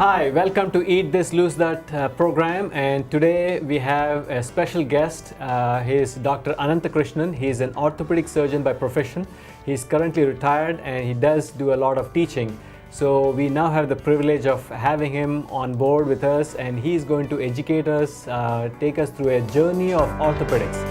Hi, welcome to Eat This, Lose That program, and today we have a special guest. He is Dr. Ananthakrishnan. He is an orthopedic surgeon by profession. He is currently retired and he does do a lot of teaching. So we now have the privilege of having him on board with us, and he is going to educate us, take us through a journey of orthopedics.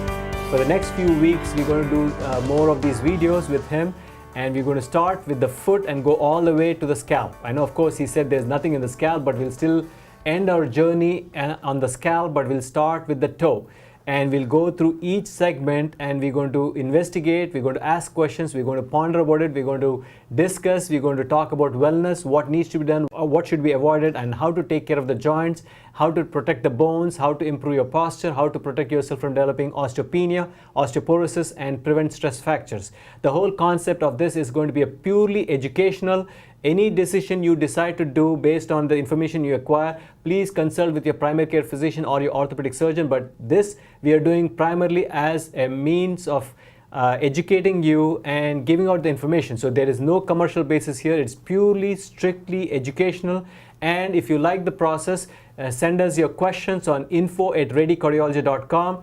For the next few weeks, we're going to do more of these videos with him. And we're going to start with the foot and go all the way to the scalp. I know, of course, he said there's nothing in the scalp, but we'll still end our journey on the scalp, but we'll start with the toe. And we'll go through each segment and we're going to investigate, we're going to ask questions, we're going to ponder about it, we're going to discuss, we're going to talk about wellness, what needs to be done, what should be avoided, and how to take care of the joints, how to protect the bones, how to improve your posture, how to protect yourself from developing osteopenia, osteoporosis, and prevent stress fractures. The whole concept of this is going to be a purely educational. Any decision you decide to do based on the information you acquire, please consult with your primary care physician or your orthopedic surgeon. But this we are doing primarily as a means of educating you and giving out the information. So there is no commercial basis here. It's purely, strictly educational. And if you like the process, send us your questions on info@reddycardiology.com.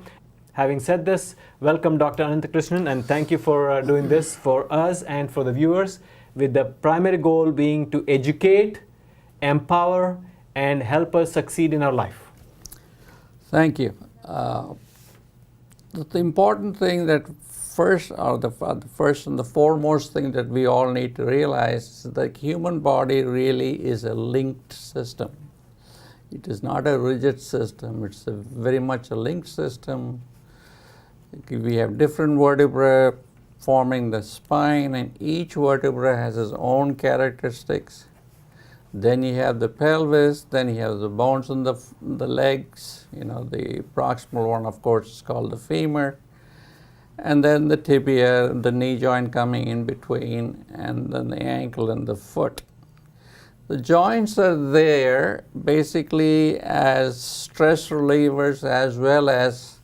Having said this, welcome Dr. Ananthakrishnan, and thank you for doing this for us and for the viewers, with the primary goal being to educate, empower, and help us succeed in our life. Thank you. The important thing that first and the foremost thing that we all need to realize is that the human body really is a linked system. It is not a rigid system. It's very much a linked system. We have different vertebrae forming the spine, and each vertebra has its own characteristics. Then you have the pelvis, then you have the bones in the legs, the proximal one, of course, is called the femur, and then the tibia, the knee joint coming in between, and then the ankle and the foot. The joints are there basically as stress relievers, as well as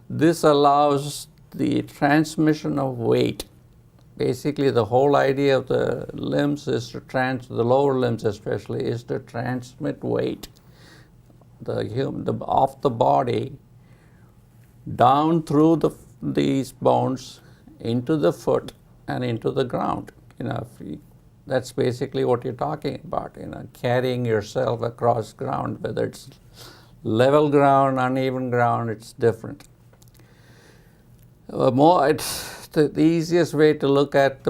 this allows the transmission of weight. Basically, the whole idea of the limbs is the lower limbs especially, is to transmit weight off the body down through these bones into the foot and into the ground. That's basically what you're talking about, carrying yourself across ground, whether it's level ground, uneven ground, it's different. It's the easiest way to look at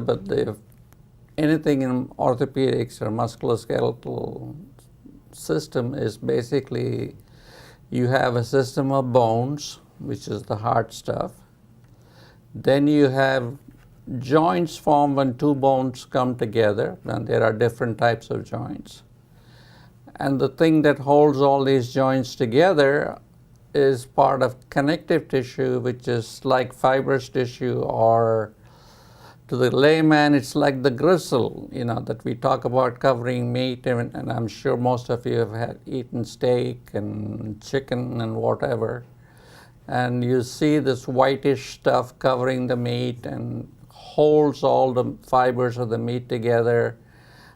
anything in orthopedics or musculoskeletal system is basically you have a system of bones, which is the hard stuff. Then you have joints formed when two bones come together, and there are different types of joints. And the thing that holds all these joints together is part of connective tissue, which is like fibrous tissue, or to the layman, it's like the gristle, that we talk about covering meat, and I'm sure most of you have eaten steak and chicken and whatever. And you see this whitish stuff covering the meat and holds all the fibers of the meat together.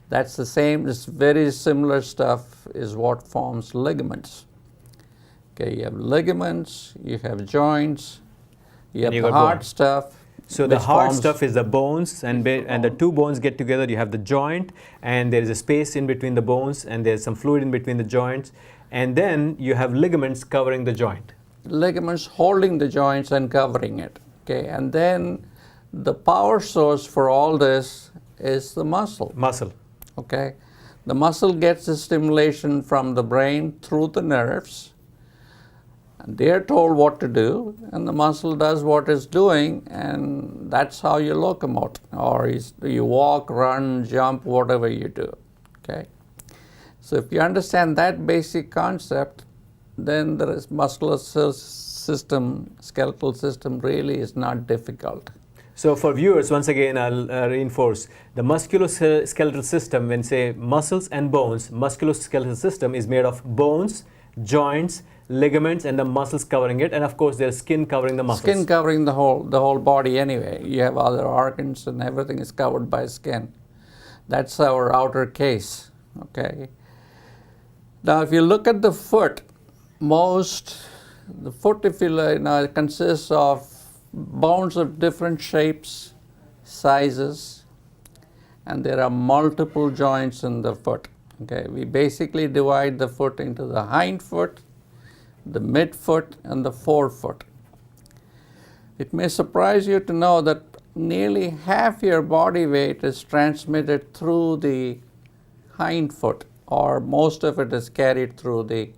That's the same, this very similar stuff is what forms ligaments. Okay, you have ligaments, you have joints, you have the hard stuff. So the hard stuff is the bones, and the two bones get together, you have the joint, and there is a space in between the bones, and there's some fluid in between the joints, and then you have ligaments covering the joint. Ligaments holding the joints and covering it. Okay, and then the power source for all this is the muscle. Okay, the muscle gets the stimulation from the brain through the nerves. They're told what to do, and the muscle does what it's doing, and that's how you locomote, or you walk, run, jump, whatever you do. Okay, so if you understand that basic concept, then the muscular system, skeletal system, really is not difficult. So for viewers, once again, I'll reinforce the musculoskeletal system. When say muscles and bones, musculoskeletal system is made of bones, joints, ligaments, and the muscles covering it, and of course there's skin covering the muscles. Skin covering the whole body anyway. You have other organs and everything is covered by skin. That's our outer case, okay? Now, if you look at the foot, the foot, if it consists of bones of different shapes, sizes, and there are multiple joints in the foot. Okay, we basically divide the foot into the hind foot, the midfoot, and the forefoot. It may surprise you to know that nearly half your body weight is transmitted through the hind foot, or most of it is carried through the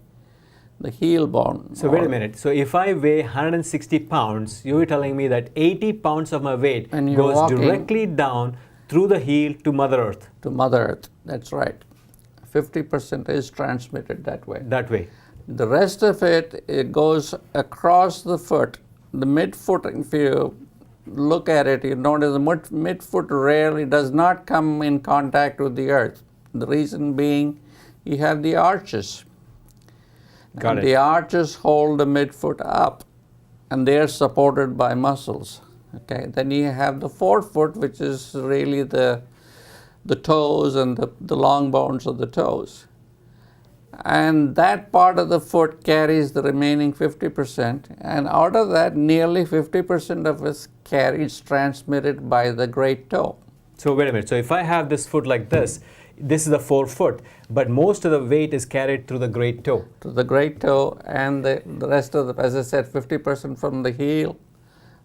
heel bone. So wait a minute. So if I weigh 160 pounds, you're telling me that 80 pounds of my weight goes walking directly down through the heel to Mother Earth. To Mother Earth, that's right. 50% is transmitted that way. That way. The rest of it goes across the foot. The midfoot, if you look at it, you notice the midfoot rarely does not come in contact with the earth. The reason being, you have the arches. Got it. The arches hold the midfoot up, and they are supported by muscles. Okay. Then you have the forefoot, which is really the toes and the long bones of the toes. And that part of the foot carries the remaining 50%, and out of that, nearly 50% of it carries transmitted by the great toe. So wait a minute. So if I have this foot like this is the forefoot, but most of the weight is carried through the great toe. To the great toe, and the rest of the, as I said, 50% from the heel,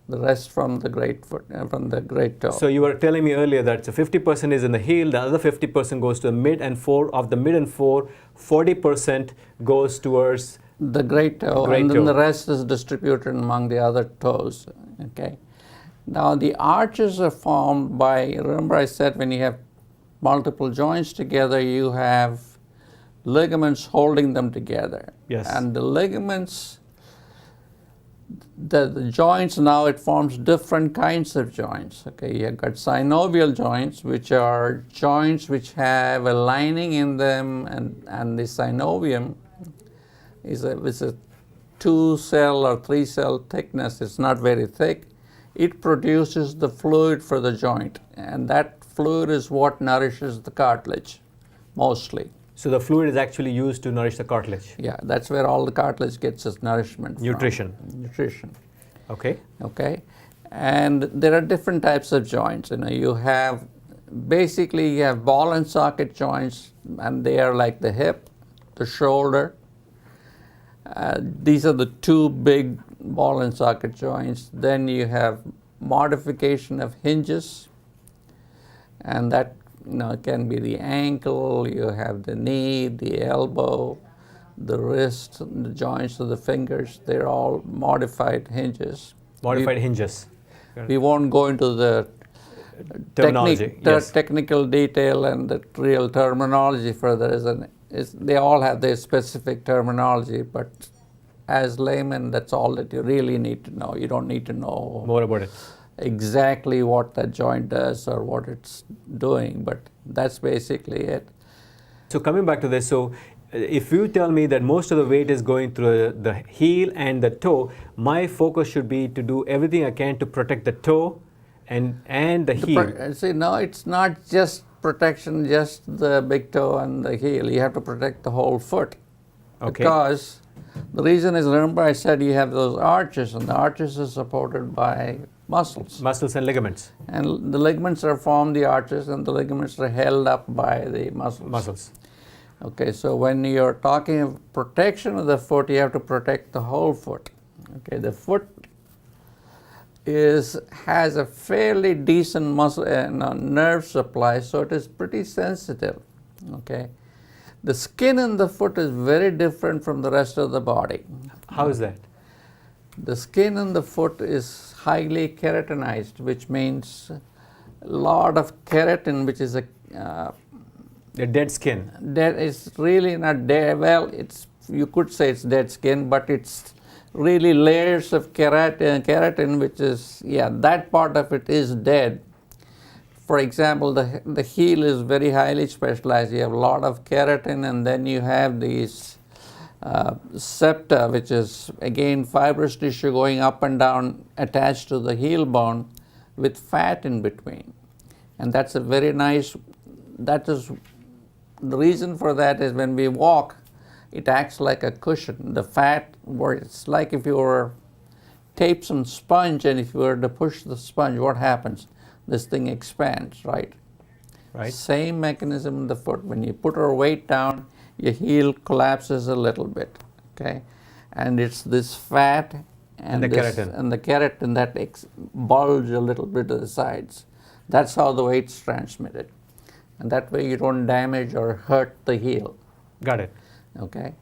the rest from the great foot, from the great toe. So you were telling me earlier that so 50% is in the heel, the other 50% goes to the mid and fore. Of the mid and fore, 40% goes towards the great toe, and then the rest is distributed among the other toes. Okay. Now the arches are formed by, remember I said when you have multiple joints together, you have ligaments holding them together. Yes. And the ligaments, the joints, now it forms different kinds of joints. Okay, you have got synovial joints, which are joints which have a lining in them, and the synovium is a 2-cell or 3-cell thickness. It's not very thick. It produces the fluid for the joint, and that fluid is what nourishes the cartilage, mostly. So the fluid is actually used to nourish the cartilage. Yeah, that's where all the cartilage gets its nourishment from. Nutrition. Okay. Okay. And there are different types of joints. You have ball and socket joints, and they are like the hip, the shoulder. These are the two big ball and socket joints. Then you have modification of hinges, and that it can be the ankle, you have the knee, the elbow, the wrist, the joints of the fingers. They're all modified hinges. Hinges. We won't go into the terminology, yes. Technical detail and the real terminology further. They all have their specific terminology, but as laymen, that's all that you really need to know. You don't need to know more about it. Exactly what that joint does or what it's doing, but that's basically it. So coming back to this, so if you tell me that most of the weight is going through the heel and the toe, my focus should be to do everything I can to protect the toe and the heel. See, no, it's not just protection, just the big toe and the heel. You have to protect the whole foot. Okay. Because the reason is, remember I said you have those arches, and the arches are supported by muscles. Muscles and ligaments. And the ligaments are formed the arches, and the ligaments are held up by the muscles. Okay, so when you're talking of protection of the foot, you have to protect the whole foot. Okay, the foot has a fairly decent muscle nerve supply, so it is pretty sensitive. Okay, the skin in the foot is very different from the rest of the body. How is that? The skin in the foot is highly keratinized, which means a lot of keratin, which is the dead skin. That is really not dead. Well, you could say it's dead skin, but it's really layers of keratin, which is, that part of it is dead. For example, the heel is very highly specialized. You have a lot of keratin, and then you have these septa, which is again fibrous tissue going up and down attached to the heel bone with fat in between. And that's a very nice, that is, the reason for that is when we walk, it acts like a cushion. The fat, it's like if you were tape some sponge, and if you were to push the sponge, what happens? This thing expands, right? Right. Same mechanism in the foot. When you put our weight down, your heel collapses a little bit, okay? And it's this fat And the keratin. and the keratin that bulge a little bit to the sides. That's how the weight's transmitted. And that way you don't damage or hurt the heel. Got it. Okay?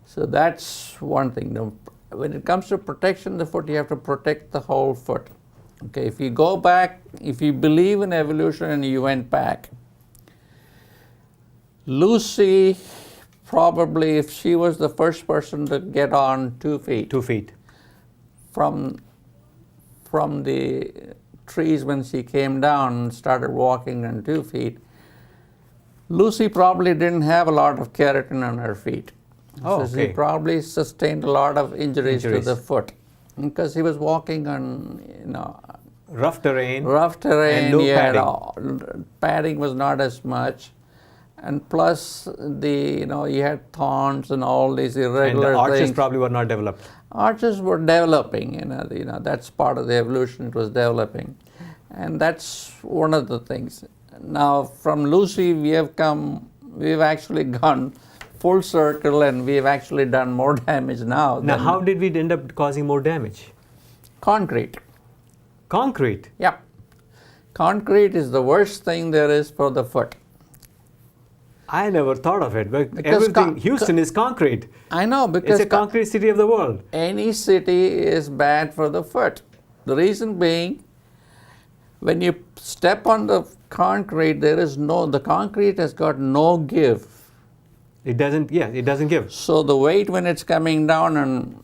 So that's one thing. Now, when it comes to protection of the foot, you have to protect the whole foot. Okay, if you go back, if you believe in evolution and you went back, Lucy probably, if she was the first person to get on 2 feet. 2 feet. From the trees when she came down and started walking on 2 feet, Lucy probably didn't have a lot of keratin on her feet. Oh, so okay. she probably sustained a lot of injuries to the foot because he was walking on, rough terrain. And no padding. Padding was not as much, and plus you had thorns and all these irregular and the arches things. probably were not developed. Arches were developing. That's part of the evolution. It was developing, and that's one of the things. Now from Lucy, we've actually gone full circle, and we've actually done more damage now. Now, how did we end up causing more damage? Concrete. Concrete? Yeah. Concrete is the worst thing there is for the foot. I never thought of it, but Because everything, Houston is concrete. I know, because It's a concrete city of the world. any city is bad for the foot. The reason being, when you step on the concrete, the concrete has got no give. It doesn't give. So the weight, when it's coming down, and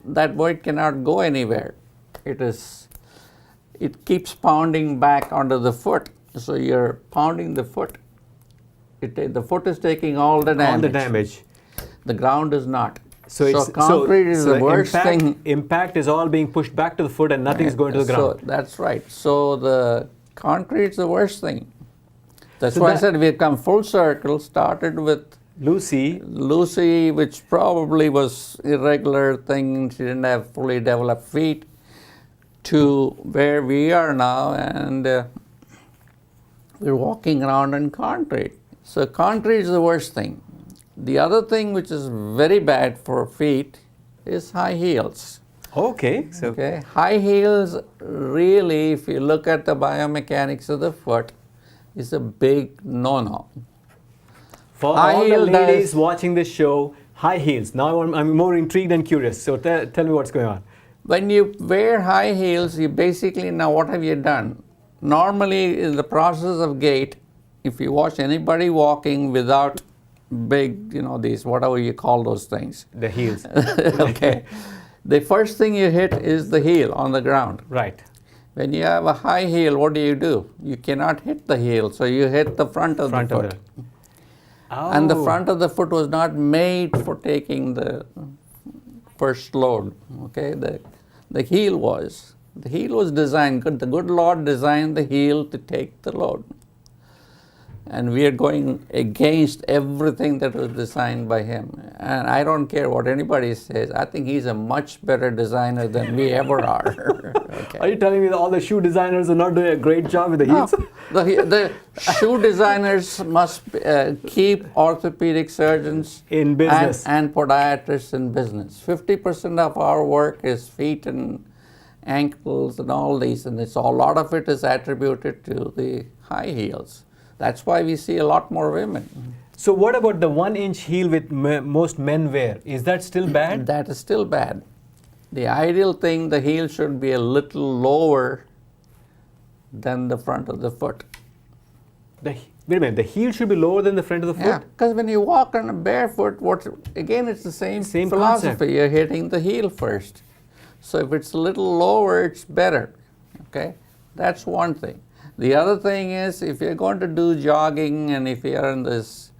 that weight cannot go anywhere. It keeps pounding back onto the foot. So you're pounding the foot. The foot is taking all the damage. All the damage. The ground is not. So concrete is the worst thing. Impact is all being pushed back to the foot, and nothing is going to the ground. So that's right. So the concrete is the worst thing. That's why I said we've come full circle. Started with Lucy, which probably was irregular thing. She didn't have fully developed feet. To where we are now, and we're walking around in concrete. So concrete is the worst thing. The other thing which is very bad for feet is high heels. Okay. Okay, high heels really, if you look at the biomechanics of the foot, is a big no-no. For all the ladies watching this show, high heels. Now I'm more intrigued and curious. So tell me what's going on. When you wear high heels, you basically, now what have you done? Normally in the process of gait, if you watch anybody walking without big, these, whatever you call those things. The heels. Okay. The first thing you hit is the heel on the ground. Right. When you have a high heel, what do? You cannot hit the heel, so you hit the front of the foot. Oh. And the front of the foot was not made for taking the first load. Okay, the heel was. The heel was designed, the good Lord designed the heel to take the load. And we are going against everything that was designed by him. And I don't care what anybody says. I think he's a much better designer than we ever are. Okay. Are you telling me that all the shoe designers are not doing a great job with the heels? No, the shoe designers must keep orthopedic surgeons in business and podiatrists in business. 50% of our work is feet and ankles and all these, and a lot of it is attributed to the high heels. That's why we see a lot more women. So what about the 1-inch heel with most men wear? Is that still bad? That is still bad. The ideal thing, the heel should be a little lower than the front of the foot. Wait a minute, the heel should be lower than the front of the foot? Yeah, because when you walk on a barefoot, again, it's the same philosophy. Concept. You're hitting the heel first. So if it's a little lower, it's better. Okay, that's one thing. The other thing is, if you're going to do jogging, and if you're in this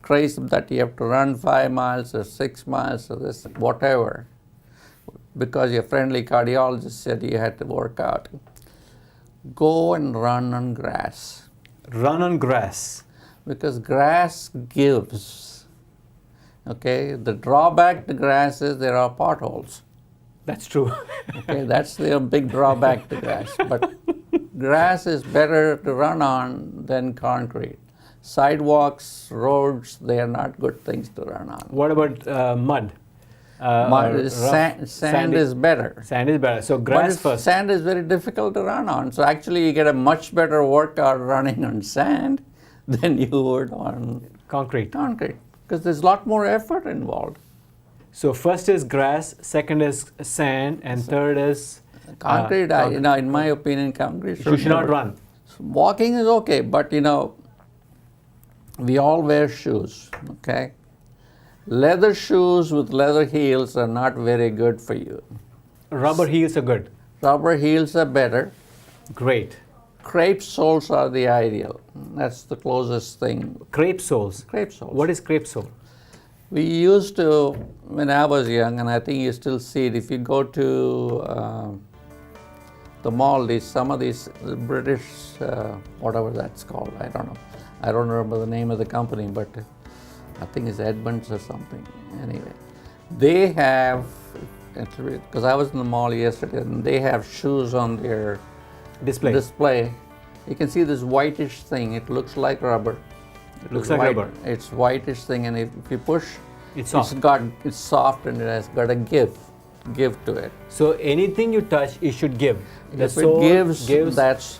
craze that you have to run 5 miles or 6 miles or this, whatever, because your friendly cardiologist said you had to work out, go and run on grass. Run on grass. Because grass gives. Okay, the drawback to grass is there are potholes. That's true. Okay, that's the big drawback to grass. But grass is better to run on than concrete. Sidewalks, roads, they are not good things to run on. What about mud? Sand sandy- is better. Sand is better. So But grass first. sand is very difficult to run on. So actually you get a much better workout running on sand than you would on Concrete. concrete. Because there's a lot more effort involved. So first is grass, second is sand, and third is Concrete, concrete. in my opinion, concrete You should not never- run. Walking is okay, but we all wear shoes, okay? Leather shoes with leather heels are not very good for you. Rubber heels are good. Rubber heels are better. Great. Crepe soles are the ideal. That's the closest thing. Crepe soles. Crepe soles. What is crepe sole? We used to, when I was young, and I think you still see it, if you go to the mall, some of these British, whatever that's called, I don't know. I don't remember the name of the company, but I think it's Edmunds or something. Anyway, they have, because I was in the mall yesterday, and they have shoes on their Display. You can see this whitish thing. It looks like rubber. It looks like rubber. It's whitish thing, and if you push, It's soft. it's soft, and it has got a give to it. So anything you touch, it should give. The If sole it gives,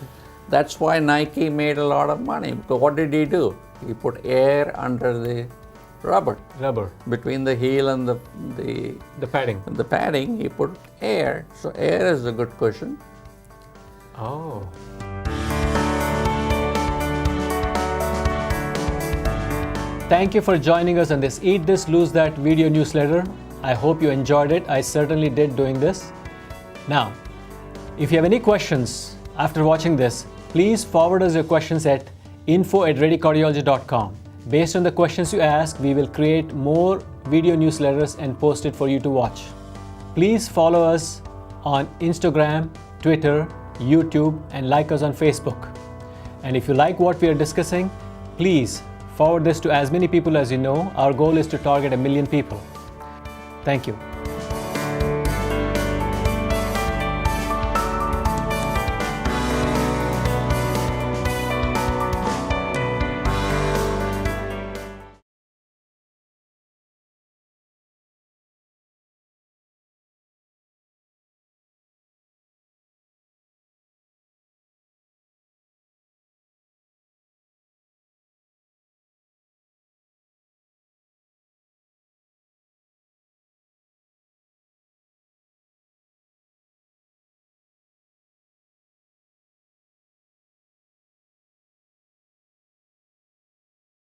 that's why Nike made a lot of money. Because what did he do? He put air under the rubber. Between the heel and the padding. padding, he put air. So air is a good cushion. Oh. Thank you for joining us on this Eat This, Lose That video newsletter. I hope you enjoyed it. I certainly did doing this. Now, if you have any questions after watching this, please forward us your questions at info@reddycardiology.com. Based on the questions you ask, we will create more video newsletters and post it for you to watch. Please follow us on Instagram, Twitter, YouTube, and like us on Facebook. And if you like what we are discussing, please forward this to as many people as you know. Our goal is to target 1 million people. Thank you.